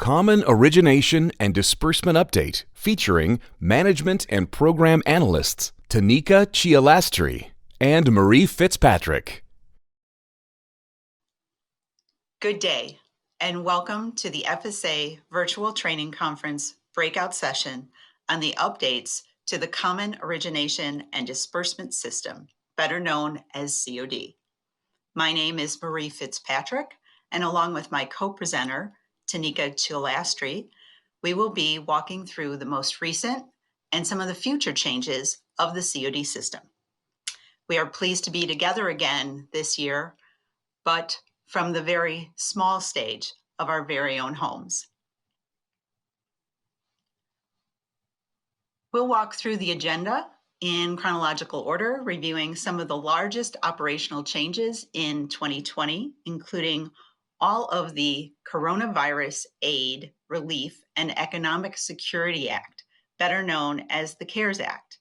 Common Origination and Disbursement Update featuring Management and Program Analysts Tanika Chialastri and Marie Fitzpatrick. Good day, and welcome to the FSA Virtual Training Conference breakout session on the updates to the Common Origination and Disbursement System, better known as COD. My name is Marie Fitzpatrick, and along with my co-presenter, Tanika Chialastri, we will be walking through the most recent and some of the future changes of the COD system. We are pleased to be together again this year, but from the very small stage of our very own homes. We'll walk through the agenda in chronological order, reviewing some of the largest operational changes in 2020, including all of the Coronavirus Aid, Relief, and Economic Security Act, better known as the CARES Act.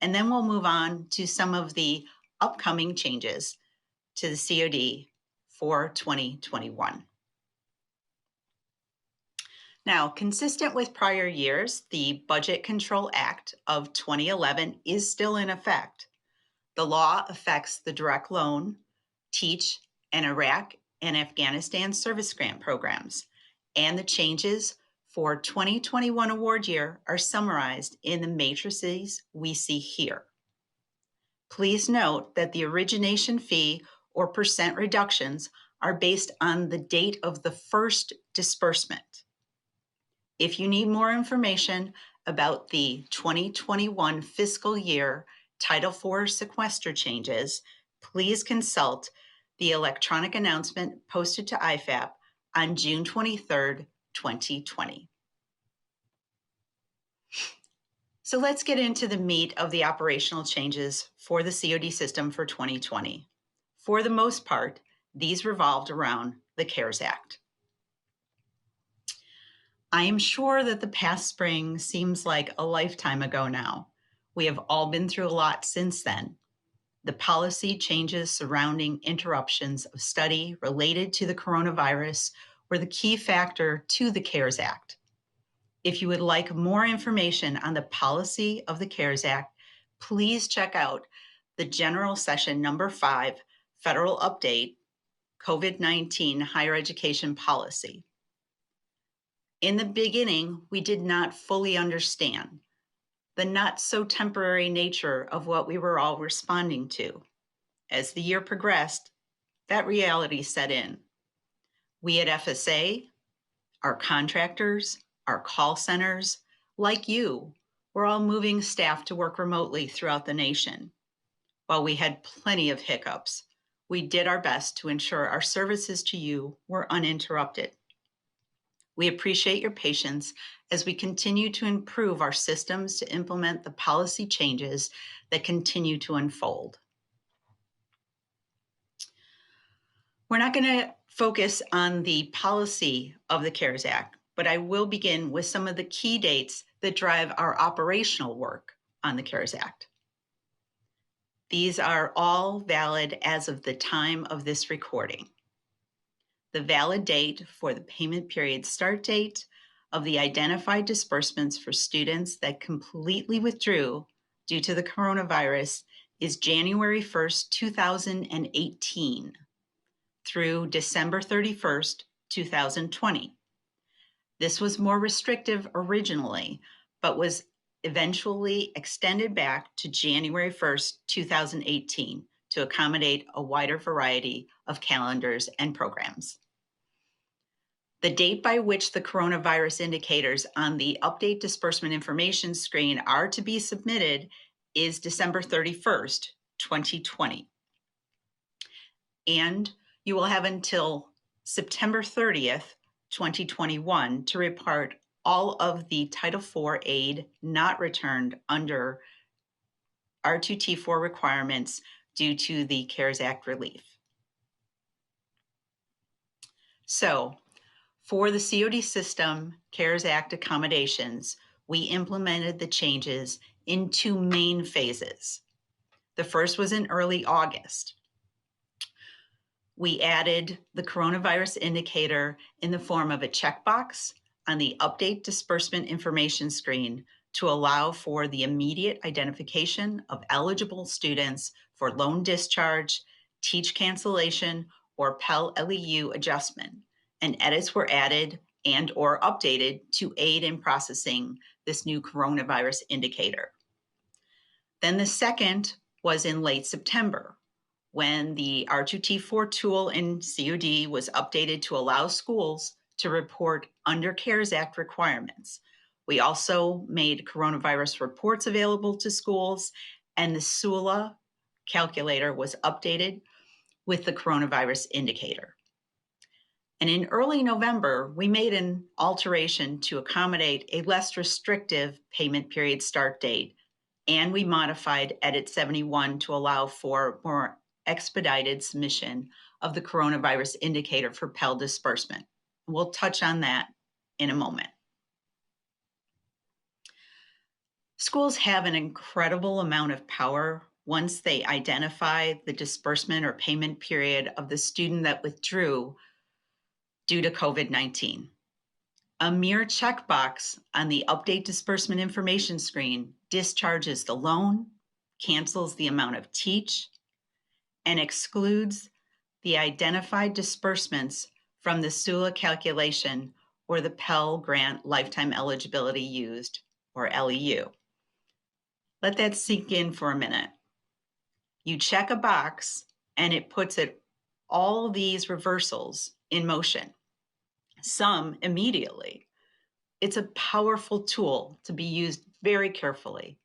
And then we'll move on to some of the upcoming changes to the COD for 2021. Now, consistent with prior years, the Budget Control Act of 2011 is still in effect. The law affects the direct loan, TEACH, and Iraq and Afghanistan service grant programs, and the changes for 2021 award year are summarized in the matrices we see here. Please note that the origination fee or percent reductions are based on the date of the first disbursement. If you need more information about the 2021 fiscal year Title IV sequester changes, please consult the electronic announcement posted to IFAP on June 23rd, 2020. So let's get into the meat of the operational changes for the COD system for 2020. For the most part, these revolved around the CARES Act. I am sure that the past spring seems like a lifetime ago now. We have all been through a lot since then. The policy changes surrounding interruptions of study related to the coronavirus were the key factor to the CARES Act. If you would like more information on the policy of the CARES Act, please check out the General Session Number 5, Federal Update, COVID-19 Higher Education Policy. In the beginning, we did not fully understand the not so temporary nature of what we were all responding to. As the year progressed, that reality set in. We at FSA, our contractors, our call centers, like you, were all moving staff to work remotely throughout the nation. While we had plenty of hiccups, we did our best to ensure our services to you were uninterrupted. We appreciate your patience as we continue to improve our systems to implement the policy changes that continue to unfold. We're not going to focus on the policy of the CARES Act, but I will begin with some of the key dates that drive our operational work on the CARES Act. These are all valid as of the time of this recording. The valid date for the payment period start date of the identified disbursements for students that completely withdrew due to the coronavirus is January 1st, 2018 through December 31st, 2020. This was more restrictive originally, but was eventually extended back to January 1st, 2018 to accommodate a wider variety of calendars and programs. The date by which the coronavirus indicators on the Update Disbursement Information screen are to be submitted is December 31st, 2020. And you will have until September 30th, 2021 to report all of the Title IV aid not returned under R2T4 requirements due to the CARES Act relief. So, for the COD system CARES Act accommodations, we implemented the changes in two main phases. The first was in early August. We added the coronavirus indicator in the form of a checkbox on the Update Disbursement Information screen to allow for the immediate identification of eligible students for loan discharge, teach cancellation, or Pell LEU adjustment, and edits were added and or updated to aid in processing this new coronavirus indicator. Then the second was in late September, when the R2T4 tool in COD was updated to allow schools to report under CARES Act requirements. We also made coronavirus reports available to schools, and the SULA calculator was updated with the coronavirus indicator. And in early November, we made an alteration to accommodate a less restrictive payment period start date, and we modified Edit 71 to allow for more expedited submission of the coronavirus indicator for Pell disbursement. We'll touch on that in a moment. Schools have an incredible amount of power once they identify the disbursement or payment period of the student that withdrew due to COVID-19. A mere checkbox on the Update Disbursement Information screen discharges the loan, cancels the amount of teach, and excludes the identified disbursements from the SULA calculation or the Pell Grant Lifetime Eligibility Used, or LEU. Let that sink in for a minute. You check a box and it puts all these reversals in motion, some immediately. It's a powerful tool to be used very carefully.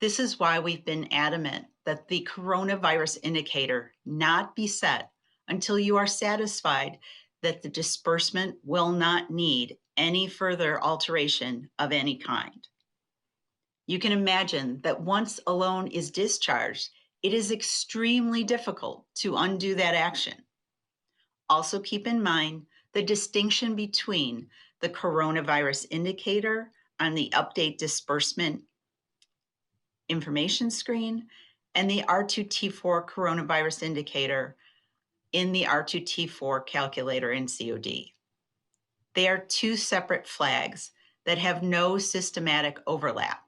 This is why we've been adamant that the coronavirus indicator not be set until you are satisfied that the disbursement will not need any further alteration of any kind. You can imagine that once a loan is discharged, it is extremely difficult to undo that action. Also keep in mind the distinction between the coronavirus indicator on the Update Disbursement Information screen and the R2T4 coronavirus indicator in the R2T4 calculator in COD. They are two separate flags that have no systematic overlap.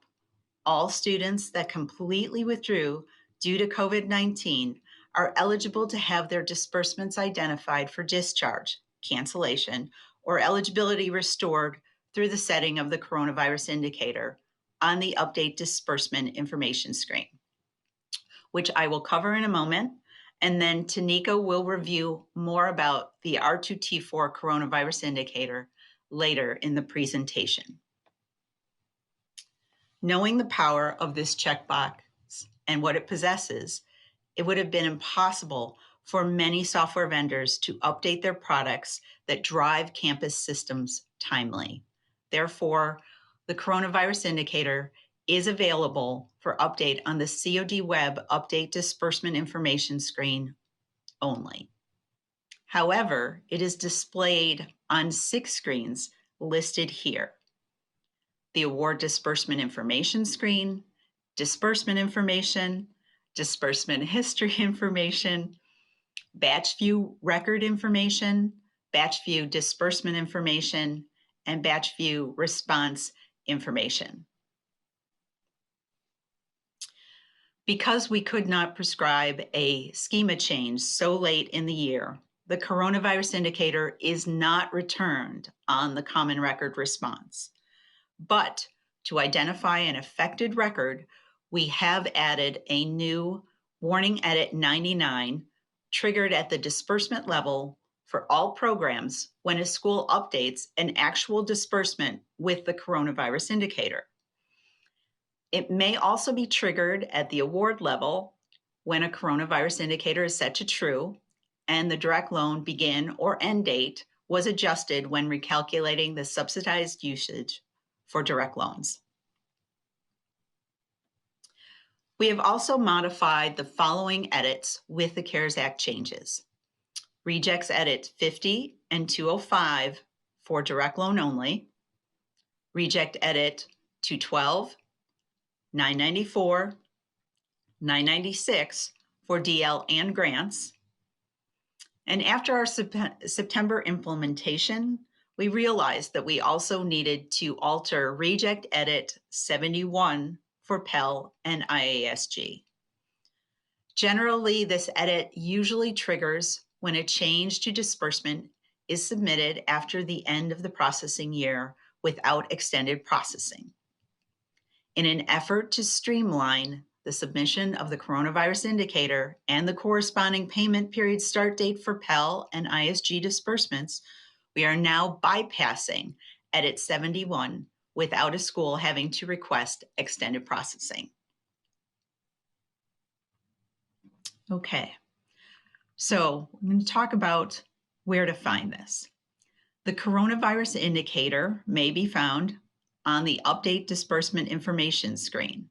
All students that completely withdrew due to COVID-19 are eligible to have their disbursements identified for discharge, cancellation, or eligibility restored through the setting of the coronavirus indicator on the Update Disbursement Information screen, which I will cover in a moment, and then Tanika will review more about the R2T4 coronavirus indicator later in the presentation. Knowing the power of this checkbox and what it possesses, it would have been impossible for many software vendors to update their products that drive campus systems timely. Therefore, the coronavirus indicator is available for update on the COD Web Update Disbursement Information screen only. However, it is displayed on 6 screens listed here: the Award Disbursement Information screen, Disbursement Information, Disbursement History Information, Batch View Record Information, Batch View Disbursement Information, and Batch View Response Information. Because we could not prescribe a schema change so late in the year, the coronavirus indicator is not returned on the Common Record response. But to identify an affected record, we have added a new Warning Edit 99 triggered at the disbursement level for all programs when a school updates an actual disbursement with the coronavirus indicator. It may also be triggered at the award level when a coronavirus indicator is set to true and the direct loan begin or end date was adjusted when recalculating the subsidized usage for direct loans. We have also modified the following edits with the CARES Act changes. Rejects Edit 50 and 205 for direct loan only. Reject Edit 212, 994, 996 for DL and grants. And after our September implementation, we realized that we also needed to alter Reject Edit 71 for Pell and IASG. Generally, this edit usually triggers when a change to disbursement is submitted after the end of the processing year without extended processing. In an effort to streamline the submission of the coronavirus indicator and the corresponding payment period start date for Pell and ISG disbursements, we are now bypassing Edit 71 without a school having to request extended processing. Okay, so I'm going to talk about where to find this. The coronavirus indicator may be found on the Update Disbursement Information screen.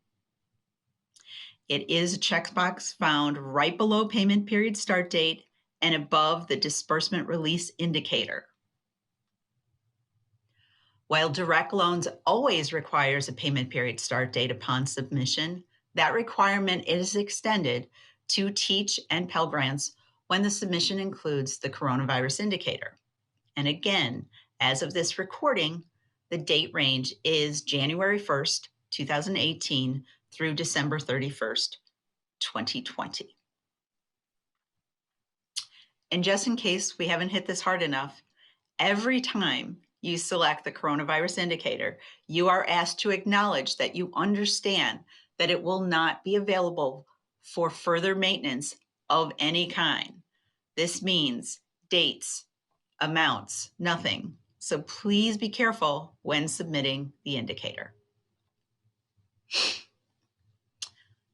It is a checkbox found right below payment period start date and above the disbursement release indicator. While direct loans always requires a payment period start date upon submission, that requirement is extended to Teach and Pell Grants when the submission includes the coronavirus indicator. And again, as of this recording, the date range is January 1st, 2018 through December 31st, 2020. And just in case we haven't hit this hard enough, every time you select the coronavirus indicator, you are asked to acknowledge that you understand that it will not be available for further maintenance of any kind. This means dates, amounts, nothing. So please be careful when submitting the indicator.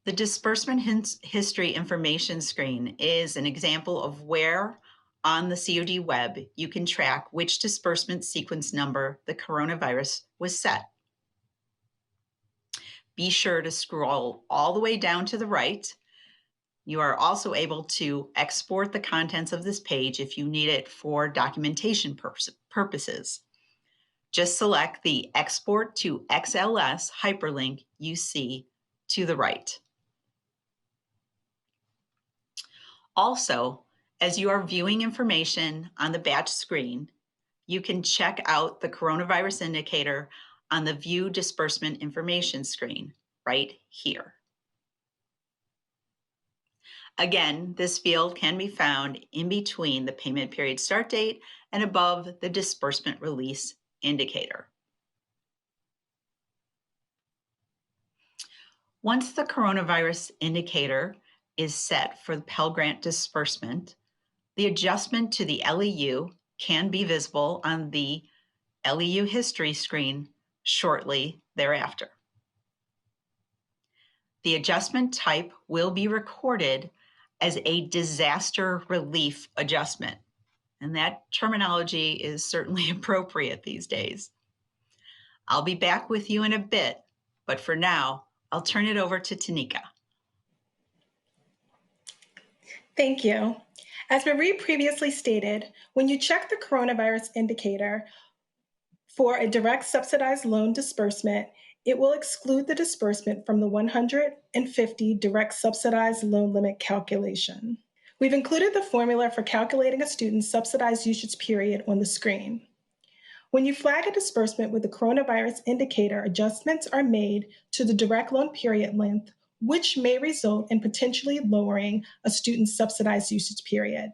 The disbursement history information screen is an example of where on the COD web you can track which disbursement sequence number the coronavirus was set. Be sure to scroll all the way down to the right. You are also able to export the contents of this page if you need it for documentation purposes. Just select the Export to XLS hyperlink you see to the right. Also, as you are viewing information on the batch screen, you can check out the coronavirus indicator on the View Disbursement Information screen right here. Again, this field can be found in between the payment period start date and above the disbursement release indicator. Once the coronavirus indicator is set for the Pell Grant disbursement, the adjustment to the LEU can be visible on the LEU history screen shortly thereafter. The adjustment type will be recorded as a disaster relief adjustment, and that terminology is certainly appropriate these days. I'll be back with you in a bit, but for now, I'll turn it over to Tanika. Thank you. As Marie previously stated, when you check the coronavirus indicator for a direct subsidized loan disbursement, it will exclude the disbursement from the 150 direct subsidized loan limit calculation. We've included the formula for calculating a student's subsidized usage period on the screen. When you flag a disbursement with the coronavirus indicator, adjustments are made to the direct loan period length, which may result in potentially lowering a student's subsidized usage period.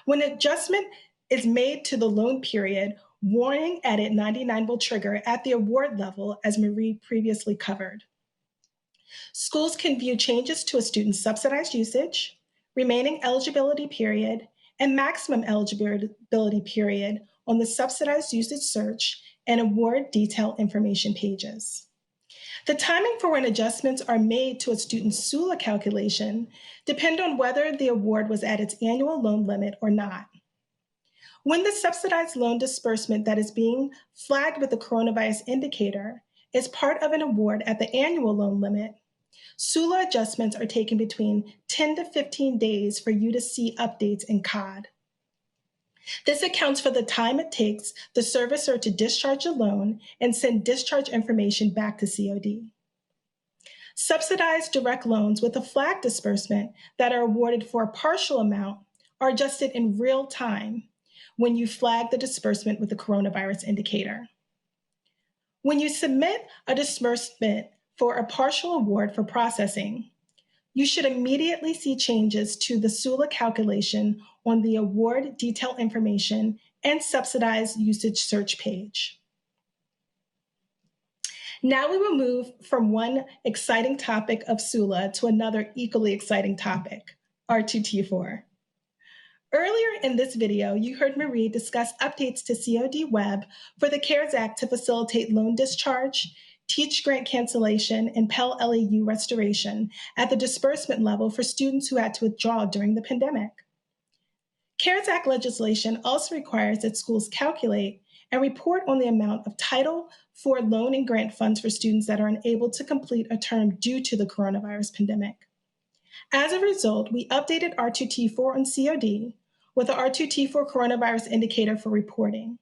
When an adjustment is made to the loan period, warning edit 99 will trigger at the award level, as Marie previously covered. Schools can view changes to a student's subsidized usage, remaining eligibility period, and maximum eligibility period on the subsidized usage search and award detail information pages. The timing for when adjustments are made to a student's SULA calculation depend on whether the award was at its annual loan limit or not. When the subsidized loan disbursement that is being flagged with the coronavirus indicator is part of an award at the annual loan limit, SULA adjustments are taken between 10 to 15 days for you to see updates in COD. This accounts for the time it takes the servicer to discharge a loan and send discharge information back to COD. Subsidized direct loans with a flag disbursement that are awarded for a partial amount are adjusted in real time, when you flag the disbursement with the coronavirus indicator. When you submit a disbursement for a partial award for processing, you should immediately see changes to the SULA calculation on the award detail information and subsidized usage search page. Now we will move from one exciting topic of SULA to another equally exciting topic, R2T4. Earlier in this video, you heard Marie discuss updates to COD Web for the CARES Act to facilitate loan discharge, teach grant cancellation, and Pell LAU restoration at the disbursement level for students who had to withdraw during the pandemic. CARES Act legislation also requires that schools calculate and report on the amount of Title IV loan and grant funds for students that are unable to complete a term due to the coronavirus pandemic. As a result, we updated R2T4 on COD with the R2T4 coronavirus indicator for reporting.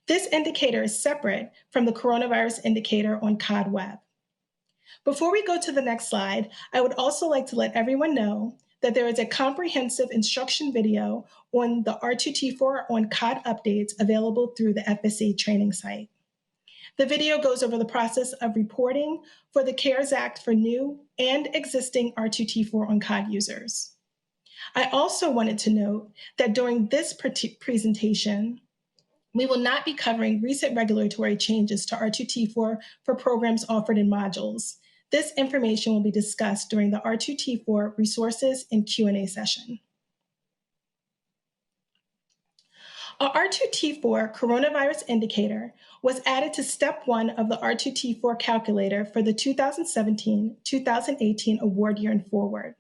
This indicator is separate from the coronavirus indicator on COD Web. Before we go to the next slide, I would also like to let everyone know that there is a comprehensive instruction video on the R2T4 on COD updates available through the FSA training site. The video goes over the process of reporting for the CARES Act for new and existing R2T4 on COD users. I also wanted to note that during this presentation, we will not be covering recent regulatory changes to R2T4 for programs offered in modules. This information will be discussed during the R2T4 resources and Q&A session. A R2T4 coronavirus indicator was added to step 1 of the R2T4 calculator for the 2017-2018 award year and forward.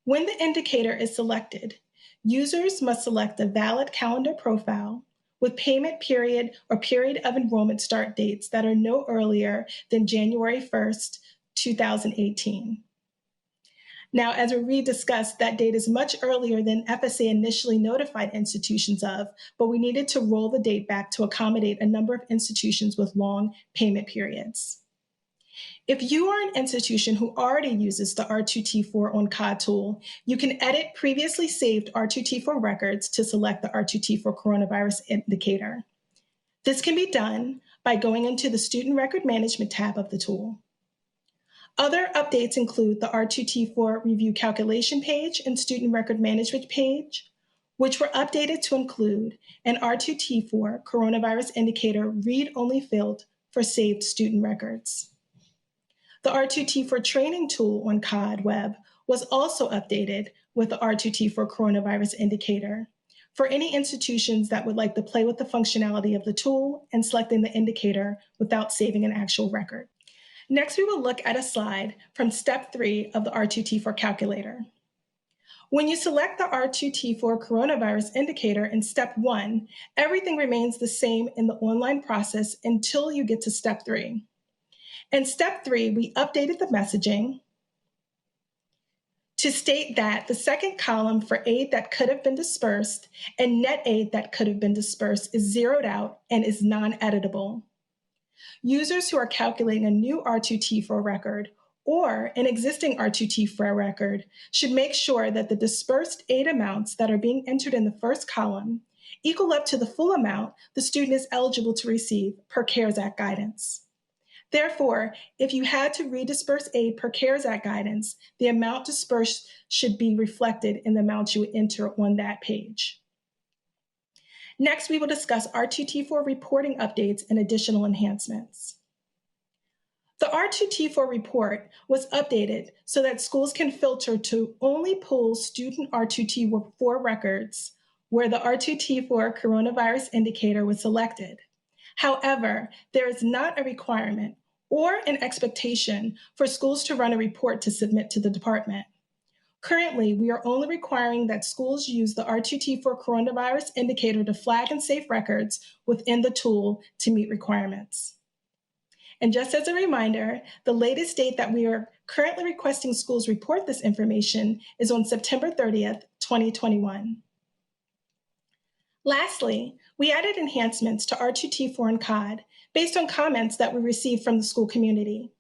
When the indicator is selected, users must select a valid calendar profile with payment period or period of enrollment start dates that are no earlier than January 1st, 2018. Now, as we discussed, that date is much earlier than FSA initially notified institutions of, but we needed to roll the date back to accommodate a number of institutions with long payment periods. If you are an institution who already uses the R2T4 on COD tool, you can edit previously saved R2T4 records to select the R2T4 coronavirus indicator. This can be done by going into the Student Record Management tab of the tool. Other updates include the R2T4 review calculation page and Student Record Management page, which were updated to include an R2T4 coronavirus indicator read-only field for saved student records. The R2T4 training tool on COD Web was also updated with the R2T4 coronavirus indicator for any institutions that would like to play with the functionality of the tool and selecting the indicator without saving an actual record. Next, we will look at a slide from step 3 of the R2T4 calculator. When you select the R2T4 coronavirus indicator in step 1, everything remains the same in the online process until you get to step 3. In step 3, we updated the messaging to state that the second column for aid that could have been dispersed and net aid that could have been dispersed is zeroed out and is non-editable. Users who are calculating a new R2T4 record or an existing R2T4 record should make sure that the dispersed aid amounts that are being entered in the first column equal up to the full amount the student is eligible to receive per CARES Act guidance. Therefore, if you had to redisperse aid per CARES Act guidance, the amount dispersed should be reflected in the amount you would enter on that page. Next, we will discuss R2T4 reporting updates and additional enhancements. The R2T4 report was updated so that schools can filter to only pull student R2T4 records where the R2T4 coronavirus indicator was selected. However, there is not a requirement or an expectation for schools to run a report to submit to the department. Currently, we are only requiring that schools use the R2T4 coronavirus indicator to flag and save records within the tool to meet requirements. And just as a reminder, the latest date that we are currently requesting schools report this information is on September 30th, 2021. Lastly, we added enhancements to R2T4 and COD based on comments that we received from the school community.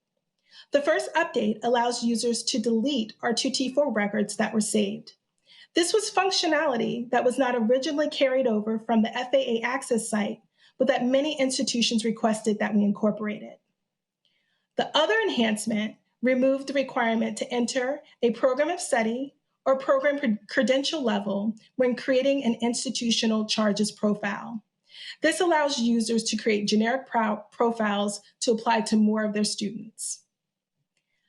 The first update allows users to delete R2T4 records that were saved. This was functionality that was not originally carried over from the FAA Access site, but that many institutions requested that we incorporated. The other enhancement removed the requirement to enter a program of study or program credential level when creating an institutional charges profile. This allows users to create generic profiles to apply to more of their students.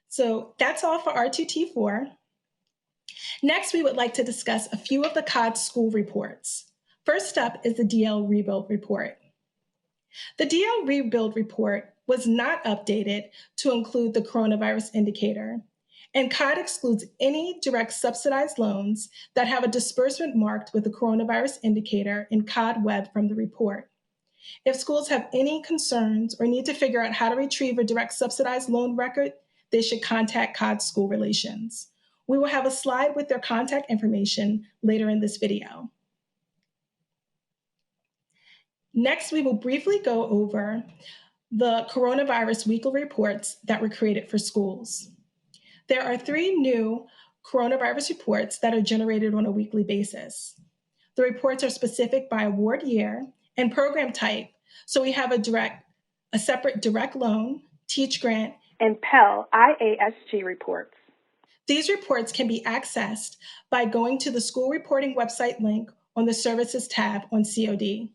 So that's all for R2T4. Next, we would like to discuss a few of the COD school reports. First up is the DL Rebuild Report. The DL Rebuild Report was not updated to include the coronavirus indicator, and COD excludes any direct subsidized loans that have a disbursement marked with the coronavirus indicator in COD Web from the report. If schools have any concerns or need to figure out how to retrieve a direct subsidized loan record, they should contact COD School Relations. We will have a slide with their contact information later in this video. Next, we will briefly go over the coronavirus weekly reports that were created for schools. There are 3 new coronavirus reports that are generated on a weekly basis. The reports are specific by award year and program type, so we have a separate direct loan, teach grant, and Pell IASG reports. These reports can be accessed by going to the school reporting website link on the Services tab on COD.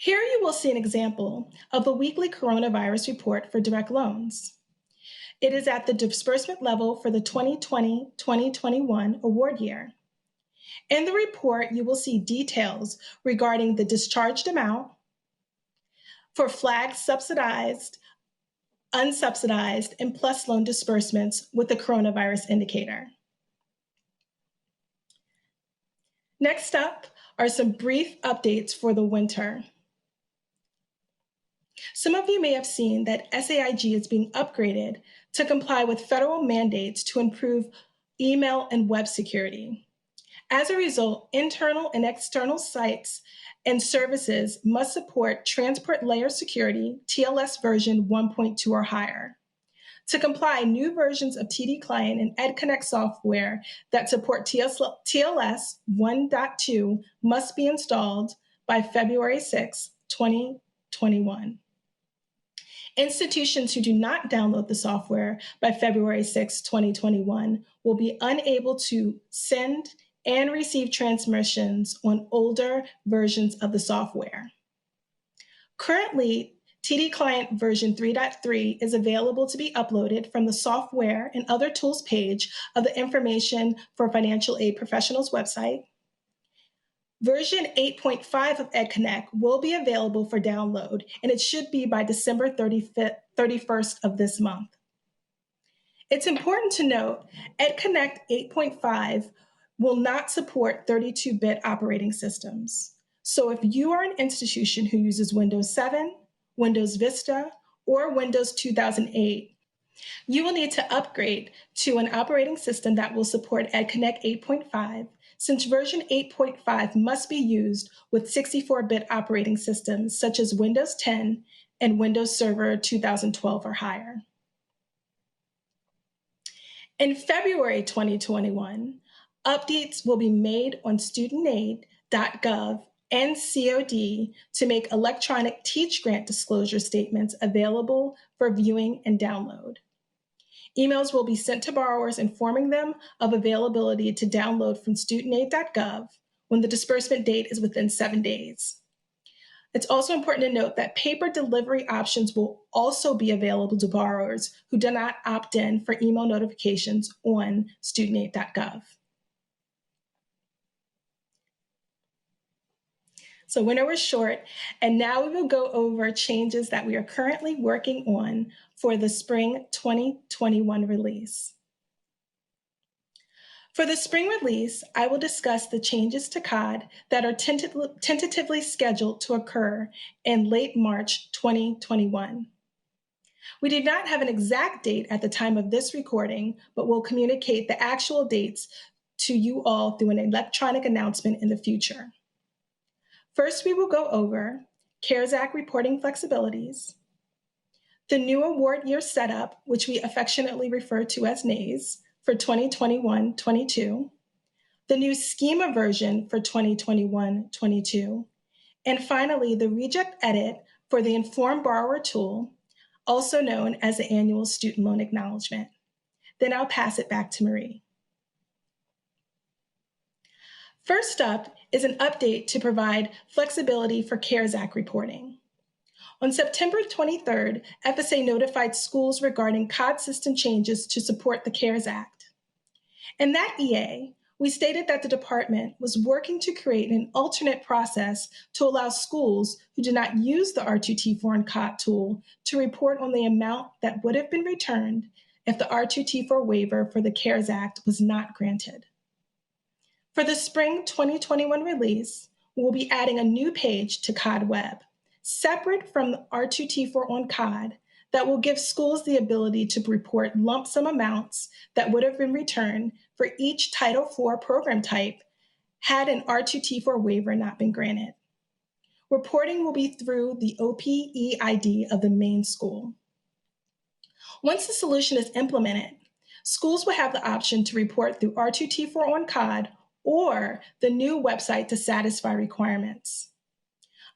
Here you will see an example of the weekly coronavirus report for direct loans. It is at the disbursement level for the 2020-2021 award year. In the report, you will see details regarding the discharged amount for flagged subsidized, unsubsidized, and plus loan disbursements with the coronavirus indicator. Next up are some brief updates for the winter. Some of you may have seen that SAIG is being upgraded to comply with federal mandates to improve email and web security. As a result, internal and external sites and services must support Transport Layer Security TLS version 1.2 or higher. To comply, new versions of TD Client and EdConnect software that support TLS 1.2 must be installed by February 6, 2021. Institutions who do not download the software by February 6, 2021 will be unable to send and receive transmissions on older versions of the software. Currently, TD Client version 3.3 is available to be uploaded from the software and other tools page of the Information for Financial Aid Professionals website. Version 8.5 of EdConnect will be available for download, and it should be by December 31st of this month. It's important to note, EdConnect 8.5 will not support 32-bit operating systems. So if you are an institution who uses Windows 7, Windows Vista, or Windows 2008, you will need to upgrade to an operating system that will support EdConnect 8.5, since version 8.5 must be used with 64-bit operating systems such as Windows 10 and Windows Server 2012 or higher. In February 2021, updates will be made on studentaid.gov and COD to make electronic Teach Grant disclosure statements available for viewing and download. Emails will be sent to borrowers informing them of availability to download from studentaid.gov when the disbursement date is within 7 days. It's also important to note that paper delivery options will also be available to borrowers who do not opt in for email notifications on studentaid.gov. So winter was short, and now we will go over changes that we are currently working on for the spring 2021 release. For the spring release, I will discuss the changes to COD that are tentatively scheduled to occur in late March 2021. We did not have an exact date at the time of this recording, but will communicate the actual dates to you all through an electronic announcement in the future. First, we will go over CARES Act reporting flexibilities, the new award year setup, which we affectionately refer to as NAES, for 2021-22, the new schema version for 2021-22, and finally, the reject edit for the Informed Borrower tool, also known as the annual student loan acknowledgement. Then I'll pass it back to Marie. First up is an update to provide flexibility for CARES Act reporting. On September 23rd, FSA notified schools regarding COD system changes to support the CARES Act. In that EA, we stated that the department was working to create an alternate process to allow schools who do not use the R2T4 and COD tool to report on the amount that would have been returned if the R2T4 waiver for the CARES Act was not granted. For the spring 2021 release, we'll be adding a new page to COD Web, separate from the R2T4 on COD, that will give schools the ability to report lump sum amounts that would have been returned for each Title IV program type had an R2T4 waiver not been granted. Reporting will be through the OPEID of the main school. Once the solution is implemented, schools will have the option to report through R2T4 on COD or the new website to satisfy requirements.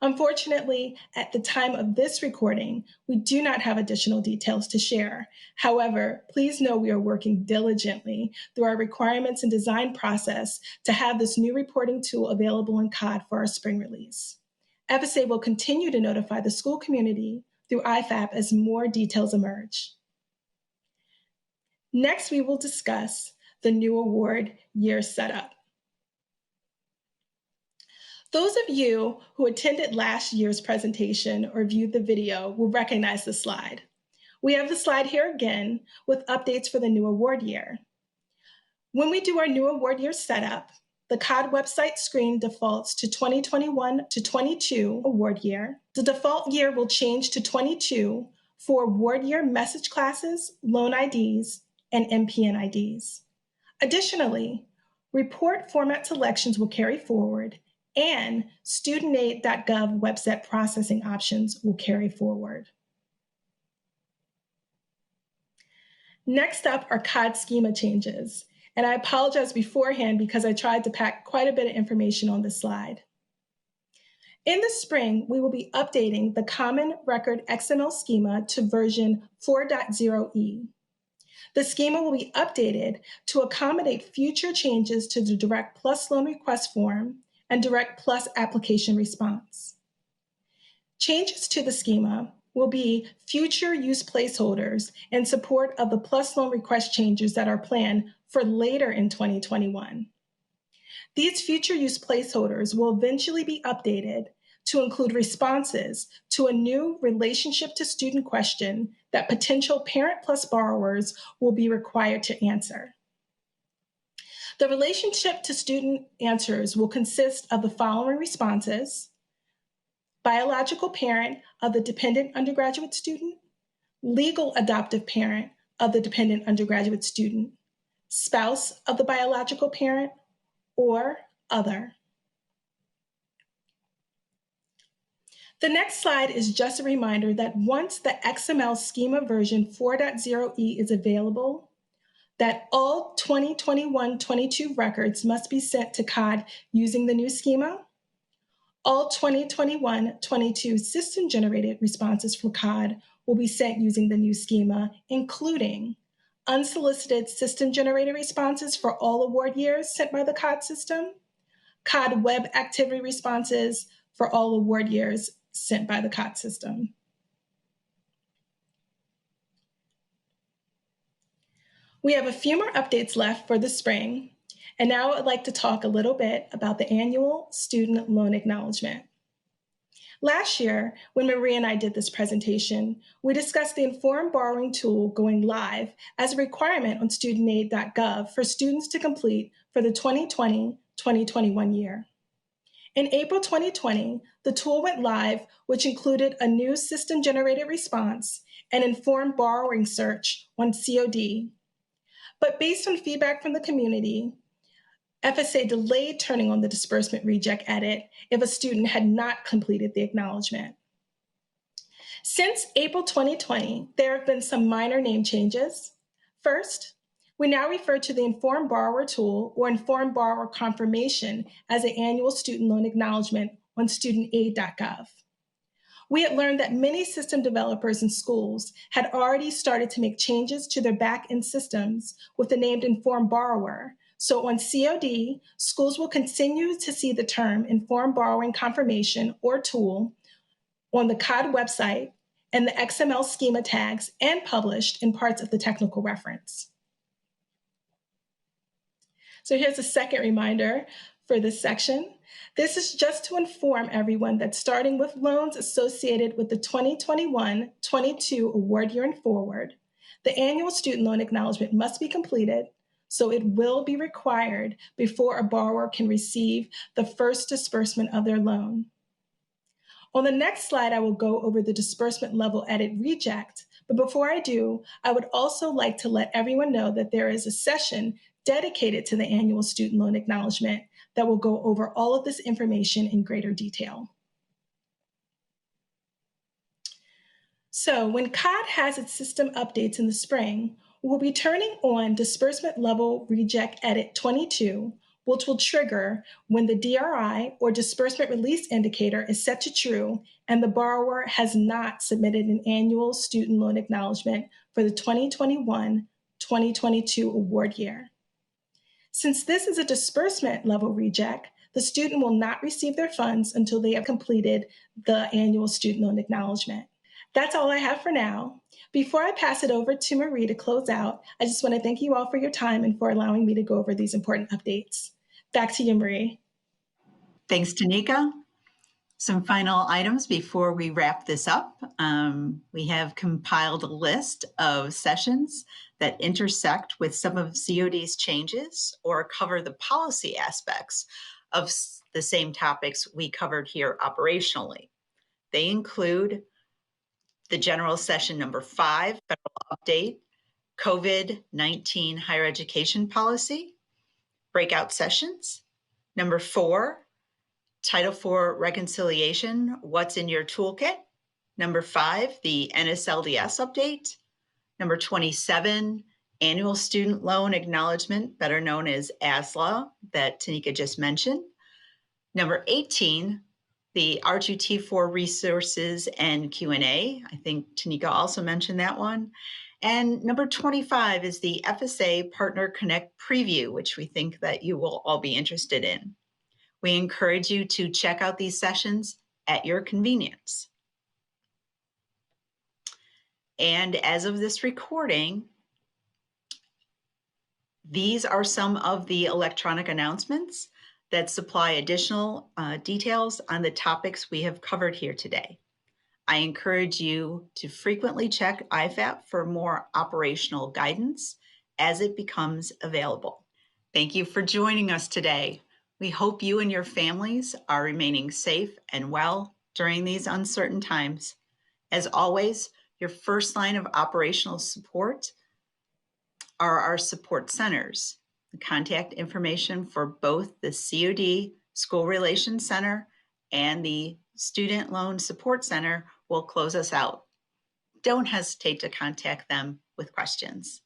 Unfortunately, at the time of this recording, we do not have additional details to share. However, please know we are working diligently through our requirements and design process to have this new reporting tool available in COD for our spring release. FSA will continue to notify the school community through IFAP as more details emerge. Next, we will discuss the new award year setup. Those of you who attended last year's presentation or viewed the video will recognize the slide. We have the slide here again with updates for the new award year. When we do our new award year setup, the COD website screen defaults to 2021 to 22 award year. The default year will change to 22 for award year message classes, loan IDs, and MPN IDs. Additionally, report format selections will carry forward, and studentaid.gov website processing options will carry forward. Next up are COD schema changes, and I apologize beforehand because I tried to pack quite a bit of information on this slide. In the spring, we will be updating the Common Record XML schema to version 4.0e. The schema will be updated to accommodate future changes to the Direct Plus loan request form and Direct Plus application response. Changes to the schema will be future use placeholders in support of the Plus loan request changes that are planned for later in 2021. These future use placeholders will eventually be updated to include responses to a new relationship to student question that potential Parent Plus borrowers will be required to answer. The relationship to student answers will consist of the following responses: biological parent of the dependent undergraduate student, legal adoptive parent of the dependent undergraduate student, spouse of the biological parent, or other. The next slide is just a reminder that once the XML schema version 4.0e is available, that all 2021-22 records must be sent to COD using the new schema. All 2021-22 system-generated responses for COD will be sent using the new schema, including unsolicited system-generated responses for all award years sent by the COD system, COD web activity responses for all award years sent by the COD system. We have a few more updates left for the spring, and now I'd like to talk a little bit about the annual student loan acknowledgement. Last year, when Maria and I did this presentation, we discussed the Informed Borrowing tool going live as a requirement on studentaid.gov for students to complete for the 2020-2021 year. In April 2020, the tool went live, which included a new system-generated response and informed borrowing search on COD. But based on feedback from the community, FSA delayed turning on the disbursement reject edit if a student had not completed the acknowledgement. Since April 2020, there have been some minor name changes. First, We now refer to the Informed Borrower Tool or Informed Borrower Confirmation as an annual student loan acknowledgement on studentaid.gov. We had learned that many system developers and schools had already started to make changes to their back-end systems with the named Informed Borrower. So on COD, schools will continue to see the term Informed Borrowing Confirmation or Tool on the COD website and the XML schema tags and published in parts of the technical reference. So here's a second reminder for this section. This is just to inform everyone that starting with loans associated with the 2021-22 award year and forward, the annual student loan acknowledgement must be completed, so it will be required before a borrower can receive the first disbursement of their loan. On the next slide, I will go over the disbursement level edit reject, but before I do, I would also like to let everyone know that there is a session dedicated to the annual student loan acknowledgement that will go over all of this information in greater detail. So when COD has its system updates in the spring, we'll be turning on Disbursement Level Reject Edit 22, which will trigger when the DRI or Disbursement Release Indicator is set to true and the borrower has not submitted an annual student loan acknowledgement for the 2021-2022 award year. Since this is a disbursement level reject, the student will not receive their funds until they have completed the annual student loan acknowledgement. That's all I have for now. Before I pass it over to Marie to close out, I just want to thank you all for your time and for allowing me to go over these important updates. Back to you, Marie. Thanks, Tanika. Some final items before we wrap this up. We have compiled a list of sessions that intersect with some of COD's changes or cover the policy aspects of the same topics we covered here operationally. They include the general session number 5, federal update, COVID-19 higher education policy, breakout sessions. Number 4, Title IV reconciliation, what's in your toolkit? Number 5, the NSLDS update. Number 27, annual student loan acknowledgement, better known as ASLA, that Tanika just mentioned. Number 18, the R2T4 resources and Q&A. I think Tanika also mentioned that one. And number 25 is the FSA Partner Connect preview, which we think that you will all be interested in. We encourage you to check out these sessions at your convenience. And as of this recording, these are some of the electronic announcements that supply additional details on the topics we have covered here today. I encourage you to frequently check IFAP for more operational guidance as it becomes available. Thank you for joining us today. We hope you and your families are remaining safe and well during these uncertain times. As always, your first line of operational support are our support centers. The contact information for both the COD School Relations Center and the Student Loan Support Center will close us out. Don't hesitate to contact them with questions.